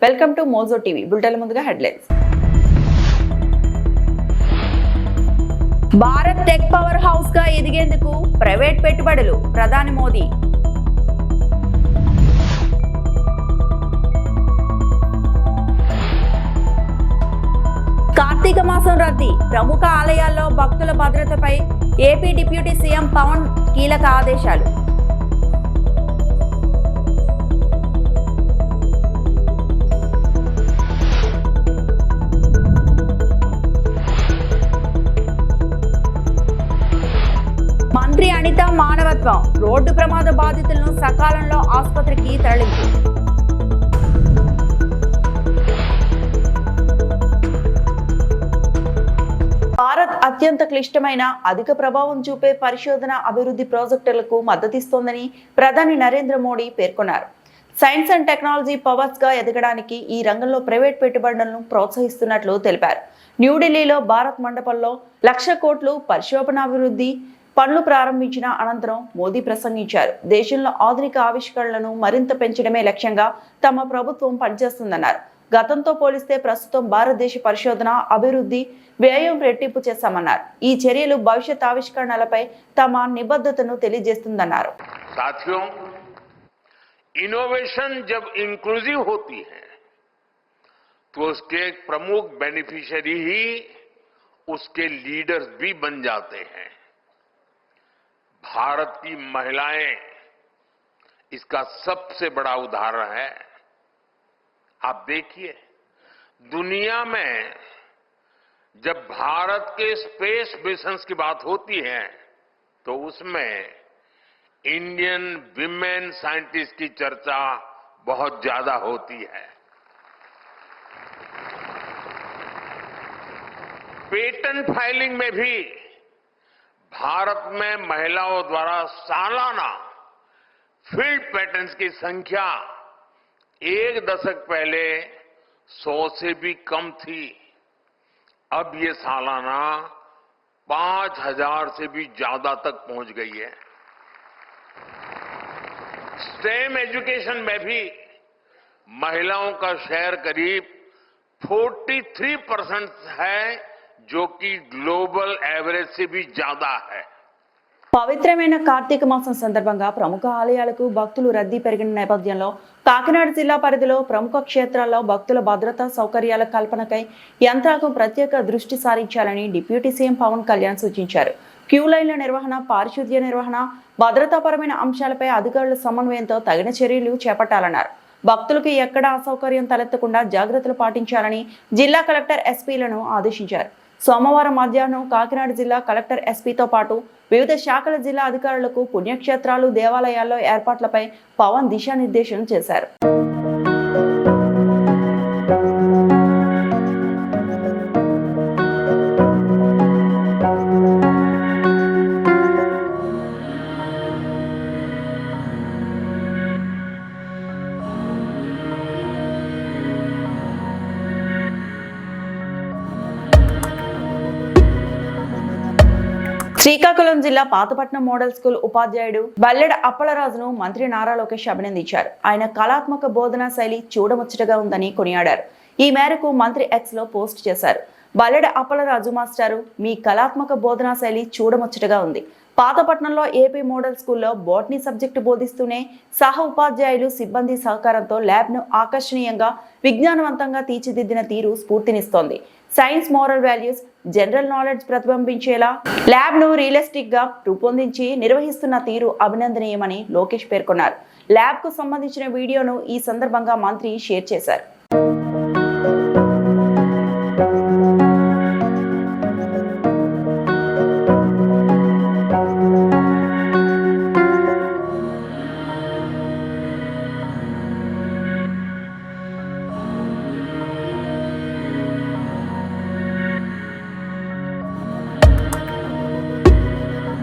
Welcome to Mojo TV. Bulletin ముందుగా headlines. Bharat tech power house గా ఎదిగేందుకు ప్రైవేట్ పెట్టుబడులు, ప్రధాని మోదీ. కార్తీక మాసం రద్దీ, ప్రముఖ ఆలయాల్లో భక్తుల భద్రతపై ఏపీ డిప్యూటీ సీఎం పవన్ కీలక ఆదేశాలు. మంత్రి అనిత మానవత్వం, రోడ్డు ప్రమాద బాధితులను సకాలంలో ఆసుపత్రికి తరలింపు. భారత్ అత్యంత క్లిష్టమైన, అధిక ప్రభావం చూపే పరిశోధన అభివృద్ధి ప్రాజెక్టులకు మద్దతిస్తోందని ప్రధాని నరేంద్ర మోడీ పేర్కొన్నారు. సైన్స్ అండ్ టెక్నాలజీ పవర్స్ గా ఎదగడానికి ఈ రంగంలో ప్రైవేట్ పెట్టుబడులను ప్రోత్సహిస్తున్నట్లు తెలిపారు. న్యూఢిల్లీలో భారత్ మండపంలో 1,00,000 కోట్లు పరిశోధనాభివృద్ధి పనులు ప్రారంభించిన అనంతరం మోదీ ప్రసంగించారు. దేశంలో ఆధునిక ఆవిష్కరణలను మరింత పెంచడమే లక్ష్యంగా తమ ప్రభుత్వం పనిచేస్తుందన్నారు. గతంతో పోలిస్తే ప్రస్తుతం భారతదేశ పరిశోధన అభివృద్ధి వ్యయం రెట్టింపు చేశామన్నారు. ఈ చర్యలు భవిష్యత్ ఆవిష్కరణలపై తమ నిబద్ధతను తెలియజేస్తుందన్నారు. साथियों, इनोवेशन जब इंक्लूसिव होती है तो उसके प्रमुख बेनिफिशियरी ही उसके लीडर्स भी बन जाते हैं. भारत की महिलाएं इसका सबसे बड़ा उदाहरण है. आप देखिए, दुनिया में जब भारत के स्पेस मिशंस की बात होती है तो उसमें इंडियन विमेन साइंटिस्ट की चर्चा बहुत ज्यादा होती है. पेटेंट फाइलिंग में भी भारत में महिलाओं द्वारा सालाना फील्ड पेटेंट्स की संख्या एक दशक पहले 100 से भी कम थी. अब ये सालाना 5,000 से भी ज्यादा तक पहुंच गई है. स्टेम एजुकेशन में भी महिलाओं का शेयर करीब 43% है, जो कि ग्लोबल एवरेज से भी ज्यादा है. పవిత్రమైన కార్తీక మాసం సందర్భంగా ప్రముఖ ఆలయాలకు భక్తులు రద్దీ పెరిగిన నేపథ్యంలో కాకినాడ జిల్లా పరిధిలో ప్రముఖ క్షేత్రాల్లో భక్తుల భద్రతా సౌకర్యాల కల్పనకై యంత్రాంగం ప్రత్యేక దృష్టి సారించాలని డిప్యూటీ సీఎం పవన్ కళ్యాణ్ సూచించారు. క్యూ లైన్ల నిర్వహణ, పారిశుద్ధ్య నిర్వహణ, భద్రతాపరమైన అంశాలపై అధికారుల సమన్వయంతో తగిన చర్యలు చేపట్టాలన్నారు. భక్తులకు ఎక్కడా అసౌకర్యం తలెత్తకుండా జాగ్రత్తలు పాటించాలని జిల్లా కలెక్టర్ ఎస్పీలను ఆదేశించారు. సోమవారం మధ్యాహ్నం కాకినాడ జిల్లా కలెక్టర్ ఎస్పీతో పాటు వివిధ శాఖల జిల్లా అధికారులకు పుణ్యక్షేత్రాలు, దేవాలయాల్లో ఏర్పాట్లపై పవన్ దిశానిర్దేశం చేశారు. శ్రీకాకుళం జిల్లా పాతపట్నం మోడల్ స్కూల్ ఉపాధ్యాయుడు బల్లెడ అప్పలరాజును మంత్రి నారా లోకేష్ అభినందించారు. ఆయన కళాత్మక బోధనా శైలి చూడముచ్చటగా ఉందని కొనియాడారు. ఈ మేరకు మంత్రి ఎక్స్ లో పోస్ట్ చేశారు. బల్లెడ అప్పలరాజు మాస్టారు, మీ కళాత్మక బోధనా శైలి చూడముచ్చటగా ఉంది. పాతపట్నంలో ఏపీ మోడల్ స్కూల్లో బోటనీ సబ్జెక్టు బోధిస్తూనే సహ ఉపాధ్యాయులు, సిబ్బంది సహకారంతో ల్యాబ్ ను ఆకర్షణీయంగా, విజ్ఞానవంతంగా తీర్చిదిద్దిన తీరు స్ఫూర్తినిస్తోంది. Science, moral values, general knowledge ప్రతిబింబించేలా ల్యాబ్ ను రియలిస్టిక్ గా రూపొందించి నిర్వహిస్తున్న తీరు అభినందనీయమని లోకేష్ పేర్కొన్నారు. ల్యాబ్ కు సంబంధించిన వీడియోను ఈ సందర్భంగా మంత్రి షేర్ చేశారు.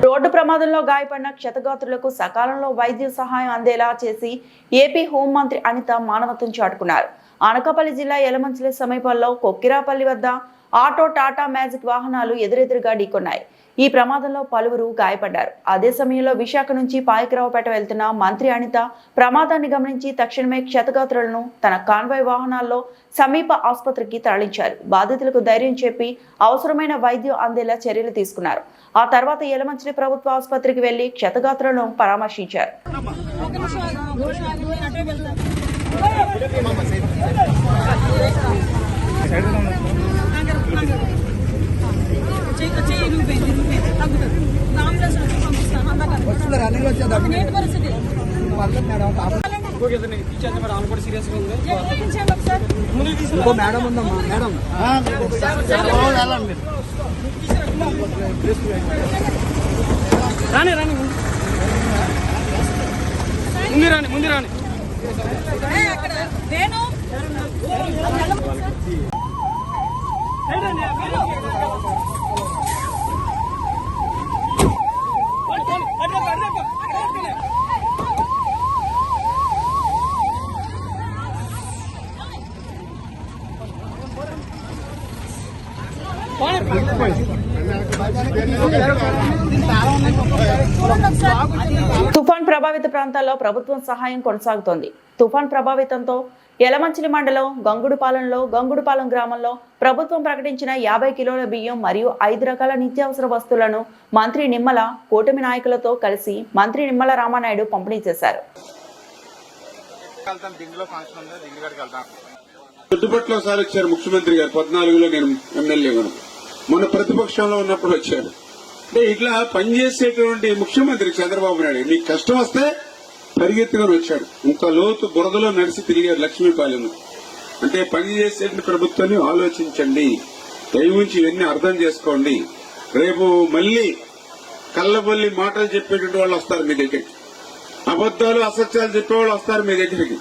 రోడ్డు ప్రమాదంలో గాయపడిన క్షతగాత్రులకు సకాలంలో వైద్య సహాయం అందేలా చేసి ఏపీ హోంమంత్రి అనిత మానవత్వం చాటుకున్నారు. అనకాపల్లి జిల్లా యలమంచిలి సమీపంలో కొక్కిరాపల్లి వద్ద ఆటో టాటా మ్యాజిక్ వాహనాలు ఎదురెదురుగా ఢీకొన్నాయి. ఈ ప్రమాదంలో పలువురు గాయపడ్డారు. అదే సమయంలో విశాఖ నుంచి పాయకరావుపేట వెళ్తున్న మంత్రి అనిత ప్రమాదాన్ని గమనించి తక్షణమే క్షతగాత్రులను తన కాన్వాయ్ వాహనాల్లో సమీప ఆసుపత్రికి తరలించారు. బాధితులకు ధైర్యం చెప్పి అవసరమైన వైద్యం అందేలా చర్యలు తీసుకున్నారు. ఆ తర్వాత యలమంచిలి ప్రభుత్వ ఆసుపత్రికి వెళ్లి క్షతగాత్రులను పరామర్శించారు. మేడం ఉందమ్మా మేడం రాని రాని ముందు రాని తుఫాన్ ప్రభావిత ప్రాంతాల్లో ప్రభుత్వం సహాయం కొనసాగుతోంది. తుఫాన్ ప్రభావితంతో యలమంచిలి మండలం గంగుడుపాలెం గ్రామంలో ప్రభుత్వం ప్రకటించిన 50 కిలోల బియ్యం మరియు 5 రకాల నిత్యావసర వస్తువులను మంత్రి నిమ్మల కూటమి నాయకులతో కలిసి మంత్రి నిమ్మల రామానాయుడు పంపిణీ చేశారు. చుట్టుపట్ల ఒకసారి వచ్చారు ముఖ్యమంత్రి గారు 14లో నేను ఎమ్మెల్యే మొన్న ప్రతిపక్షంలో ఉన్నప్పుడు వచ్చారు. అంటే ఇట్లా పనిచేసేటువంటి ముఖ్యమంత్రి చంద్రబాబు నాయుడు మీకు కష్టం వస్తే పరిగెత్తుకొని వచ్చాడు. ఇంత లోతు బురదలో నడిచి తిరిగారు లక్ష్మీపాలెం. అంటే పనిచేసేటువంటి ప్రభుత్వాన్ని ఆలోచించండి, దయవుంచి ఇవన్నీ అర్థం చేసుకోండి. రేపు మళ్లీ కళ్ళబొల్లి మాటలు చెప్పేటువంటి వాళ్ళు వస్తారు మీ దగ్గరికి, అబద్దాలు అసత్యాలు చెప్పేవాళ్ళు వస్తారు మీ దగ్గరికి.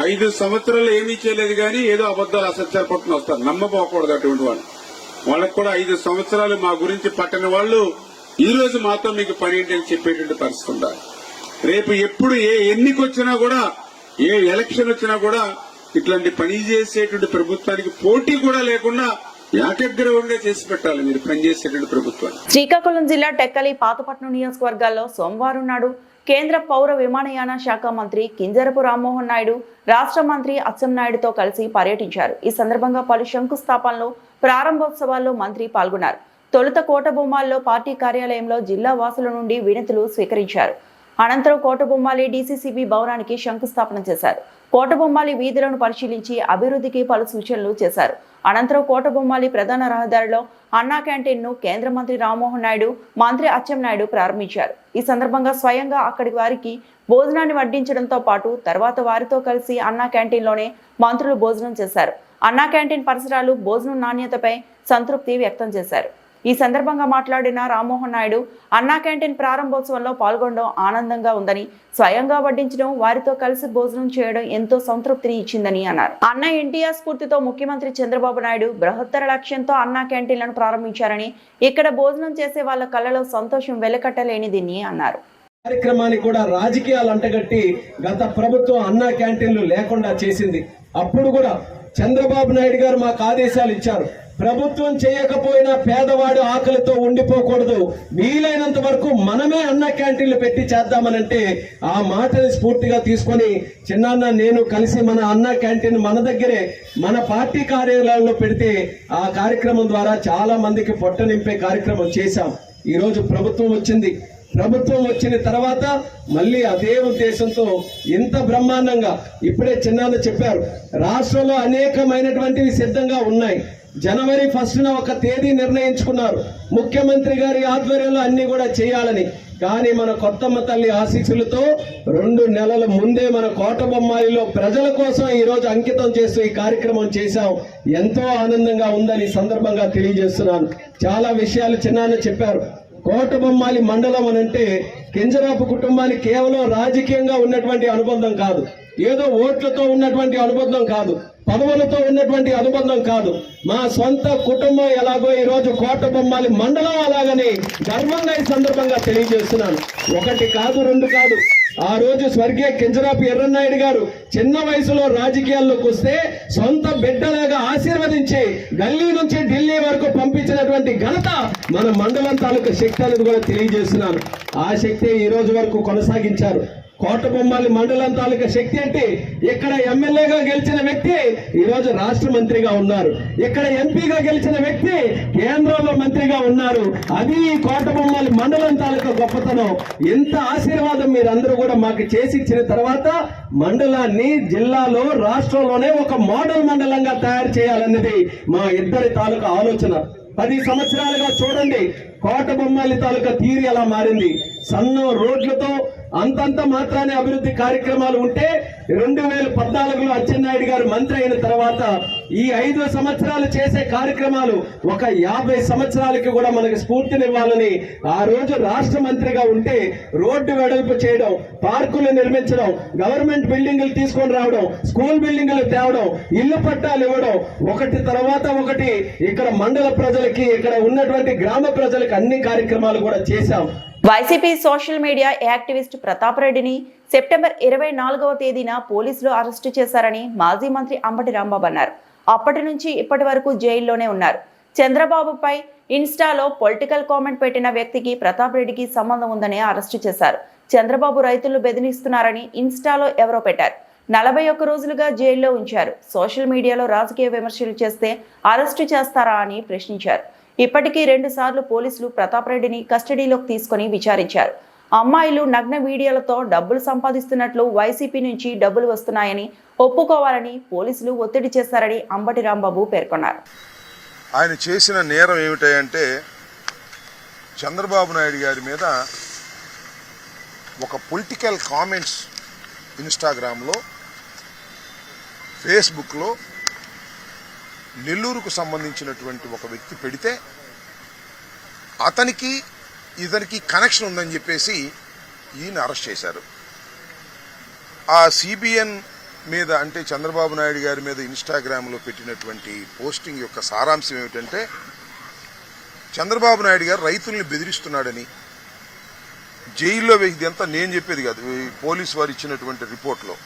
5 సంవత్సరాలు ఏమీ చేయలేదు కానీ ఏదో అబద్దాలు అసత్యాలు పట్టుకుని వస్తారు. నమ్మపోకూడదు అటువంటి వాళ్ళు. వాళ్ళకు కూడా 5 సంవత్సరాలు మా గురించి పట్టని వాళ్ళు ఈ రోజు మాతో మీకు పని ఏంటని చెప్పేటువంటి పరిస్థితి ఉండాలి. రేపు ఎప్పుడు ఏ ఎన్నిక వచ్చినా కూడా, ఏ ఎలక్షన్ వచ్చినా కూడా ఇట్లాంటి పని చేసేటువంటి ప్రభుత్వానికి పోటీ కూడా లేకుండా ఏకగ్రీవంగా చేసి పెట్టాలి మీరు పనిచేసేటువంటి ప్రభుత్వాన్ని. శ్రీకాకుళం జిల్లా టెక్కలి, పాతపట్నం నియోజకవర్గాల్లో సోమవారం నాడు కేంద్ర పౌర విమానయాన శాఖ మంత్రి కింజరపు రామ్మోహన్ నాయుడు రాష్ట్ర మంత్రి అచ్చెన్నాయుడుతో కలిసి పర్యటించారు. ఈ సందర్భంగా పలు శంకుస్థాపనలు, ప్రారంభోత్సవాల్లో మంత్రి పాల్గొన్నారు. తొలుత కోటబొమ్మాల్లో పార్టీ కార్యాలయంలో జిల్లా వాసుల నుండి వినతులు స్వీకరించారు. అనంతరం కోటబొమ్మాలి డీసీసీబీ భవనానికి శంకుస్థాపన చేశారు. కోటబొమ్మాలి వీధులను పరిశీలించి అభివృద్ధికి పలు సూచనలు చేశారు. అనంతరం కోటబొమ్మాలి ప్రధాన రహదారిలో అన్నా క్యాంటీన్ ను కేంద్ర మంత్రి రామ్మోహన్ నాయుడు, మంత్రి అచ్చెన్నాయుడు ప్రారంభించారు. ఈ సందర్భంగా స్వయంగా అక్కడి వారికి భోజనాన్ని వడ్డించడంతో పాటు తర్వాత వారితో కలిసి అన్నా క్యాంటీన్లోనే మంత్రులు భోజనం చేశారు. అన్నా క్యాంటీన్ పరిసరాలు, భోజనం నాణ్యతపై సంతృప్తి వ్యక్తం చేశారు. ఈ సందర్భంగా మాట్లాడిన రామ్మోహన్ నాయుడు అన్నా క్యాంటీన్ ప్రారంభోత్సవంలో పాల్గొనడం ఆనందంగా ఉందని, స్వయంగా వడ్డించడం, వారితో కలిసి భోజనం చేయడం ఎంతో సంతృప్తిని ఇచ్చిందని అన్నారు. అన్న ఎన్టీఆర్ స్ఫూర్తితో ముఖ్యమంత్రి చంద్రబాబు నాయుడు బృహత్తర లక్ష్యంతో అన్నా క్యాంటీన్లను ప్రారంభించారని, ఇక్కడ భోజనం చేసే వాళ్ళ కళ్ళలో సంతోషం వెలకట్టలేనిదని అన్నారు. కార్యక్రమాన్ని కూడా రాజకీయాలు అంటగట్టి గత ప్రభుత్వం అన్నా క్యాంటీన్లు లేకుండా చేసింది. అప్పుడు కూడా చంద్రబాబు నాయుడు గారు మాకు ఆదేశాలు ఇచ్చారు, ప్రభుత్వం చేయకపోయినా పేదవాడు ఆకలితో ఉండిపోకూడదు, వీలైనంత వరకు మనమే అన్న క్యాంటీన్లు పెట్టి చేద్దామనంటే ఆ మాటని స్ఫూర్తిగా తీసుకొని చిన్నాన్న నేను కలిసి మన అన్న క్యాంటీన్ మన దగ్గరే మన పార్టీ కార్యాలయంలో పెడితే ఆ కార్యక్రమం ద్వారా చాలా మందికి పొట్ట నింపే కార్యక్రమం చేశాం. ఈ రోజు ప్రభుత్వం వచ్చింది. ప్రభుత్వం వచ్చిన తర్వాత మళ్ళీ అదే ఉద్దేశంతో ఇంత బ్రహ్మాండంగా ఇప్పుడే చిన్నాన్న చెప్పారు, రాష్ట్రంలో అనేకమైనటువంటివి సిద్ధంగా ఉన్నాయి. జనవరి 1న ఒక తేదీ నిర్ణయించుకున్నారు. ముఖ్యమంత్రి గారి ఆధ్వర్యంలో అన్ని కూడా చేయాలని. కానీ మన కొత్తమ్మ తల్లి ఆశీస్సులతో 2 నెలల ముందే మన కోటబొమ్మాలిలో ప్రజల కోసం ఈ రోజు అంకితం చేస్తూ ఈ కార్యక్రమం చేశాం. ఎంతో ఆనందంగా ఉందని సందర్భంగా తెలియజేస్తున్నాను. చాలా విషయాలు చిన్నాన్న చెప్పారు. కోటబొమ్మాలి మండలం అనంటే కింజరాపు కుటుంబానికి కేవలం రాజకీయంగా ఉన్నటువంటి అనుబంధం కాదు, ఏదో ఓట్లతో ఉన్నటువంటి అనుబంధం కాదు, పదవులతో ఉన్నటువంటి అనుబంధం కాదు. మా సొంత కుటుంబం ఎలాగో ఈ రోజు కోటబొమ్మాలి మండలం అలాగని గర్వంగా ఈ సందర్భంగా తెలియజేస్తున్నాను. 1 కాదు 2 కాదు, ఆ రోజు స్వర్గీయ కింజరాపు ఎర్రన్నాయుడు గారు చిన్న వయసులో రాజకీయాల్లోకి వస్తే సొంత బిడ్డలాగా ఆశీర్వదించి గల్లీ నుంచి ఢిల్లీ వరకు పంపించినటువంటి ఘనత మన మండలం తాలూకా శక్తి అనేది కూడా తెలియజేస్తున్నాను. ఆ శక్తి ఈ రోజు వరకు కొనసాగించారు. కోటబొమ్మాలి మండలం తాలూకా శక్తి అంటే ఇక్కడ ఎమ్మెల్యేగా గెలిచిన వ్యక్తి ఈ రోజు రాష్ట్ర మంత్రిగా ఉన్నారు. ఇక్కడ ఎంపీగా గెలిచిన వ్యక్తి కేంద్రంలో మంత్రిగా ఉన్నారు. అది ఈ కోటబొమ్మాలి మండలం తాలూకా గొప్పతనం. ఇంత ఆశీర్వాదం మీరందరూ కూడా మాకు చేసి ఇచ్చిన తర్వాత మండలాన్ని జిల్లాలో రాష్ట్రంలోనే ఒక మోడల్ మండలంగా తయారు చేయాలన్నది మా ఇద్దరి తాలూకా ఆలోచన. 10 సంవత్సరాలుగా చూడండి కోటబొమ్మాలి తాలూకా తీరు ఎలా మారింది. సన్న రోడ్లతో అంతంత మాత్రానే అభివృద్ధి కార్యక్రమాలు ఉంటే 2014లో అచ్చెన్నాయుడు గారు మంత్రి అయిన తర్వాత ఈ 5 సంవత్సరాలు చేసే కార్యక్రమాలు ఒక 50 సంవత్సరాలకి కూడా మనకి స్ఫూర్తినివ్వాలని ఆ రోజు రాష్ట్ర మంత్రిగా ఉంటే రోడ్డు వెడల్పు చేయడం, పార్కులు నిర్మించడం, గవర్నమెంట్ బిల్డింగులు తీసుకొని రావడం, స్కూల్ బిల్డింగులు తేవడం, ఇల్లు పట్టాలు ఇవ్వడం, ఒకటి తర్వాత ఒకటి ఇక్కడ మండల ప్రజలకి ఇక్కడ ఉన్నటువంటి గ్రామ ప్రజలకి అన్ని కార్యక్రమాలు కూడా చేశాం. YCP social media activist Pratap రెడ్డిని సెప్టెంబర్ 24వ తేదీన పోలీసులు అరెస్టు చేశారని మాజీ మంత్రి అంబటి రాంబాబు అన్నారు. అప్పటి నుంచి ఇప్పటి వరకు జైల్లోనే ఉన్నారు. చంద్రబాబుపై ఇన్స్టాలో పొలిటికల్ కామెంట్ పెట్టిన వ్యక్తికి ప్రతాప్ రెడ్డికి సంబంధం ఉందని అరెస్టు చేశారు. చంద్రబాబు రైతులు బెదిరిస్తున్నారని ఇన్స్టాలో ఎవరో పెట్టారు. 41 రోజులుగా జైల్లో ఉంచారు. సోషల్ మీడియాలో రాజకీయ విమర్శలు చేస్తే అరెస్టు చేస్తారా అని ప్రశ్నించారు. ఇప్పటికీ 2 సార్లు పోలీసులు ప్రతాప్ రెడ్డిని కస్టడీలోకి తీసుకుని విచారించారు. అమ్మాయిలు నగ్న వీడియోలతో డబ్బులు సంపాదిస్తున్నట్లు వైసీపీ నుంచి డబ్బులు వస్తున్నాయని ఒప్పుకోవాలని పోలీసులు ఒత్తిడి చేశారని అంబటి రాంబాబు పేర్కొన్నారు. ఆయన చేసిన నేరం ఏమిటంటే చంద్రబాబు నాయుడు గారి మీద ఒక పొలిటికల్ కామెంట్స్ ఇన్స్టాగ్రామ్లో, ఫేస్బుక్లో నెల్లూరుకు సంబంధించినటువంటి ఒక వ్యక్తి పెడితే అతనికి ఇతనికి కనెక్షన్ ఉందని చెప్పేసి ఈయన అరెస్ట్ చేశారు. ఆ సిబిఎన్ మీద అంటే చంద్రబాబు నాయుడు గారి మీద ఇన్స్టాగ్రామ్లో పెట్టినటువంటి పోస్టింగ్ యొక్క సారాంశం ఏమిటంటే చంద్రబాబు నాయుడు గారు రైతుల్ని బెదిరిస్తున్నాడని, జైల్లో వేసి అంతా నేను చెప్పేది కాదు, పోలీసు వారు ఇచ్చినటువంటి రిపోర్ట్లో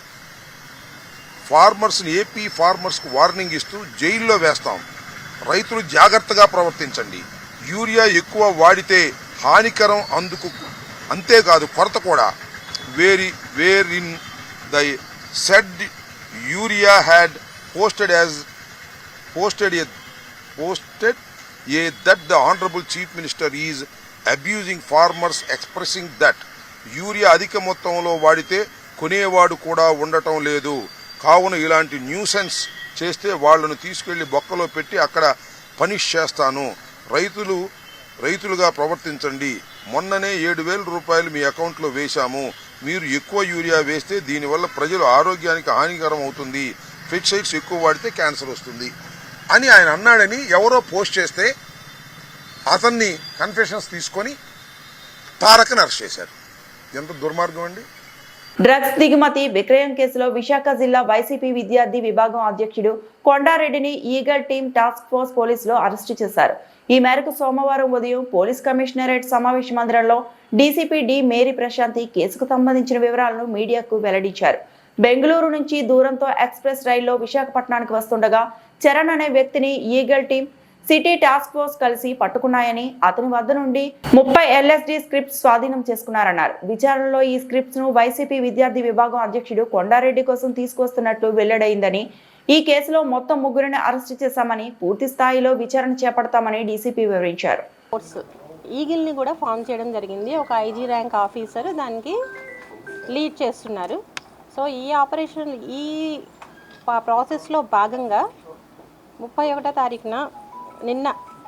ఫార్మర్స్ని ఏపీ ఫార్మర్స్కు వార్నింగ్ ఇస్తూ జైల్లో వేస్తాం, రైతులు జాగ్రత్తగా ప్రవర్తించండి, యూరియా ఎక్కువ వాడితే హానికరం, అందుకు అంతేకాదు కొరత కూడా, where in the said urea had posted that the honorable chief minister is abusing farmers, expressing that urea అధిక మొత్తంలో వాడితే కొనేవాడు కూడా ఉండటం లేదు, కావున ఇలాంటి న్యూసెన్స్ చేస్తే వాళ్లను తీసుకెళ్లి బొక్కలో పెట్టి అక్కడ పనిష్ చేస్తాను, రైతులుగా ప్రవర్తించండి, మొన్ననే 7,000 రూపాయలు మీ అకౌంట్లో వేశాము, మీరు ఎక్కువ యూరియా వేస్తే దీనివల్ల ప్రజల ఆరోగ్యానికి హానికరం అవుతుంది, పెస్టిసైడ్స్ ఎక్కువ వాడితే క్యాన్సర్ వస్తుంది అని ఆయన అన్నాడని ఎవరో పోస్ట్ చేస్తే అతన్ని కన్ఫెషన్స్ తీసుకొని తారకని అరెస్ట్ చేశారు. ఎంత దుర్మార్గం అండి. డ్రగ్స్ దిగుమతి విక్రయం కేసులో విశాఖ జిల్లా వైసీపీ విద్యార్థి విభాగం అధ్యక్షుడు కొండారెడ్డిని ఈగల్ టీమ్ టాస్క్ ఫోర్స్ పోలీసులు అరెస్టు చేశారు. ఈ మేరకు సోమవారం ఉదయం పోలీస్ కమిషనరేట్ సమావేశ మందిరంలో డీసీపీ డి మేరీ ప్రశాంతి కేసుకు సంబంధించిన వివరాలను మీడియాకు వెల్లడించారు. బెంగళూరు నుంచి దూరంతో ఎక్స్ప్రెస్ రైల్లో విశాఖపట్నానికి వస్తుండగా చరణ్ అనే వ్యక్తిని eagle team city task force కలిసి పట్టుకున్నాయని, అతని వద్ద నుండి 30 LSD స్క్రిప్ట్స్ స్వాధీనం చేసుకున్నారన్నారు. విచారణలో ఈ స్క్రిప్ట్స్ ను వైసీపీ విద్యార్థి విభాగం అధ్యక్షుడు కొండారెడ్డి కోసం తీసుకొస్తున్నట్లు వెల్లడైందని, ఈ కేసులో మొత్తం 3 అరెస్టు చేశామని, పూర్తి స్థాయిలో విచారణ చేపడతామని డీసీపీ వివరించారు. ఈగిల్ ని కూడా ఫామ్ చేయడం జరిగింది. ఒక IG ర్యాంక్ ఆఫీసర్ దానికి లీడ్ చేస్తున్నారు. సో ఈ ఆపరేషన్ ఈ ప్రాసెస్లో భాగంగా 31వ తారీఖున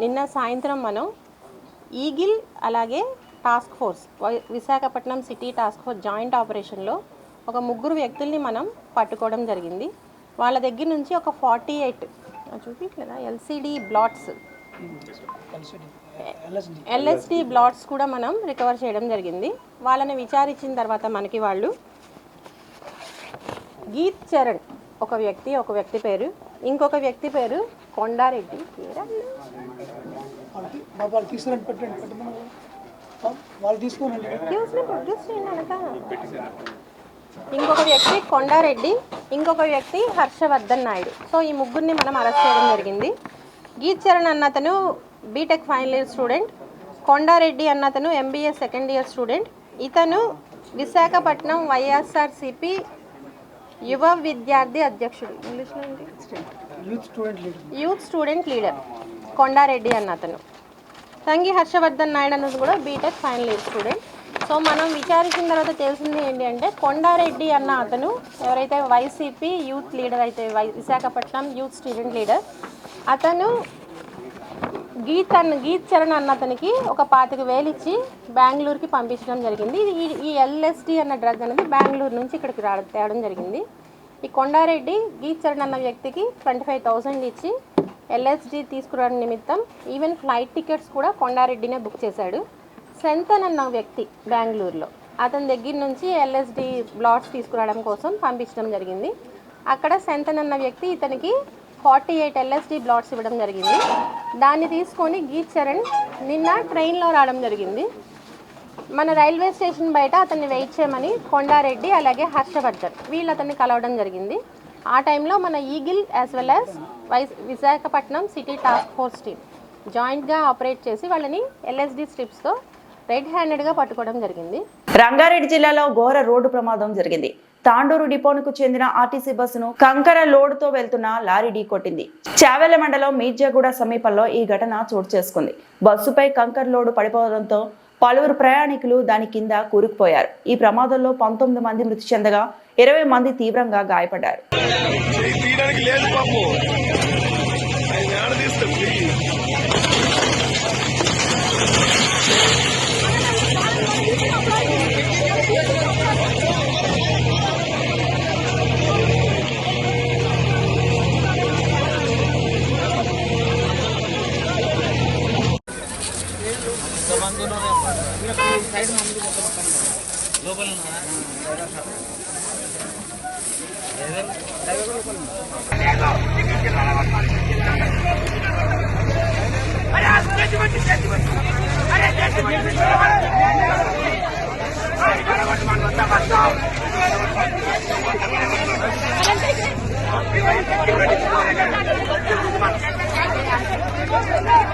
నిన్న సాయంత్రం మనం ఈగిల్ అలాగే task force Visakhapatnam city task force joint ఆపరేషన్లో ఒక 3 వ్యక్తుల్ని మనం పట్టుకోవడం జరిగింది. వాళ్ళ దగ్గర నుంచి ఒక 48 చూపించలేదా LSD బ్లాట్స్ కూడా మనం రికవర్ చేయడం జరిగింది. వాళ్ళని విచారించిన తర్వాత మనకి వాళ్ళు గీత్ చరణ్ ఒక వ్యక్తి పేరు, ఇంకొక వ్యక్తి పేరు కొండారెడ్డి, క్యూస్ని ప్రొడ్యూస్ చేయండి అనక. ఇంకొక వ్యక్తి కొండారెడ్డి, ఇంకొక వ్యక్తి హర్షవర్ధన్ నాయుడు. సో ఈ ముగ్గురిని మనం అరెస్ట్ చేయడం జరిగింది. గీత్ చరణ్ అన్న అతను B Tech final year student, Kondareddy అన్న అతను MBA సెకండ్ ఇయర్ స్టూడెంట్. ఇతను విశాఖపట్నం వైఎస్ఆర్సిపి యువ విద్యార్థి అధ్యక్షుడు, ఇంగ్లీష్లో యూత్ స్టూడెంట్ లీడర్ కొండారెడ్డి అన్న అతను. సంగి హర్షవర్ధన్ నాయుడు అన్నది కూడా B Tech final year student. So మనం విచారించిన తర్వాత తెలిసింది ఏంటి అంటే కొండారెడ్డి అన్న అతను ఎవరైతే వైసీపీ యూత్ లీడర్ అయితే విశాఖపట్నం యూత్ స్టూడెంట్ లీడర్, అతను గీత్ చరణ్ అన్న అతనికి ఒక 25,000 ఇచ్చి బెంగళూరుకి పంపించడం జరిగింది. ఈ LSD అన్న డ్రగ్ అనేది బెంగళూరు నుంచి ఇక్కడికి తేవడం జరిగింది. ఈ కొండారెడ్డి గీత్ చరణ్ అన్న వ్యక్తికి 25,000 ఇచ్చి LSD తీసుకురావడం నిమిత్తం ఈవెన్ ఫ్లైట్ టికెట్స్ కూడా కొండారెడ్డినే బుక్ చేశాడు. సెంతన్ అన్న వ్యక్తి బెంగళూరులో అతని దగ్గర నుంచి LSD బ్లాట్స్ తీసుకురావడం కోసం పంపించడం జరిగింది. అక్కడ సెంతన్ అన్న వ్యక్తి ఇతనికి 48 LSD బ్లాట్స్ ఇవ్వడం జరిగింది. దాన్ని తీసుకొని గీత్ చరణ్ నిన్న ట్రైన్లో రావడం జరిగింది. మన రైల్వే స్టేషన్ బయట అతన్ని వెయిట్ చేయమని కొండారెడ్డి అలాగే హర్షవర్ధన్ వీళ్ళు అతన్ని కలవడం జరిగింది. ఆ టైంలో మన Eagle as well as Visakhapatnam city task force team జాయింట్గా ఆపరేట్ చేసి వాళ్ళని LSD స్ట్రిప్స్తో రెడ్ హ్యాండెడ్గా పట్టుకోవడం జరిగింది. రంగారెడ్డి జిల్లాలో ఘోర రోడ్డు ప్రమాదం జరిగింది. తాండూరు డిపోనుకు చెందిన ఆర్టీసీ బస్సును కంకర లోడుతో వెళ్తున్న లారీ ఢీకొట్టింది. చావెల మండలం మీర్జాగూడ సమీపంలో ఈ ఘటన చోటు చేసుకుంది. బస్సుపై కంకర లోడు పడిపోవడంతో పలువురు ప్రయాణికులు దాని కింద కూరుకుపోయారు. ఈ ప్రమాదంలో 19 మంది మృతి చెందగా 20 మంది తీవ్రంగా గాయపడ్డారు.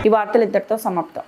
ఈ వార్తలు ఇంతటితో సమాప్తం.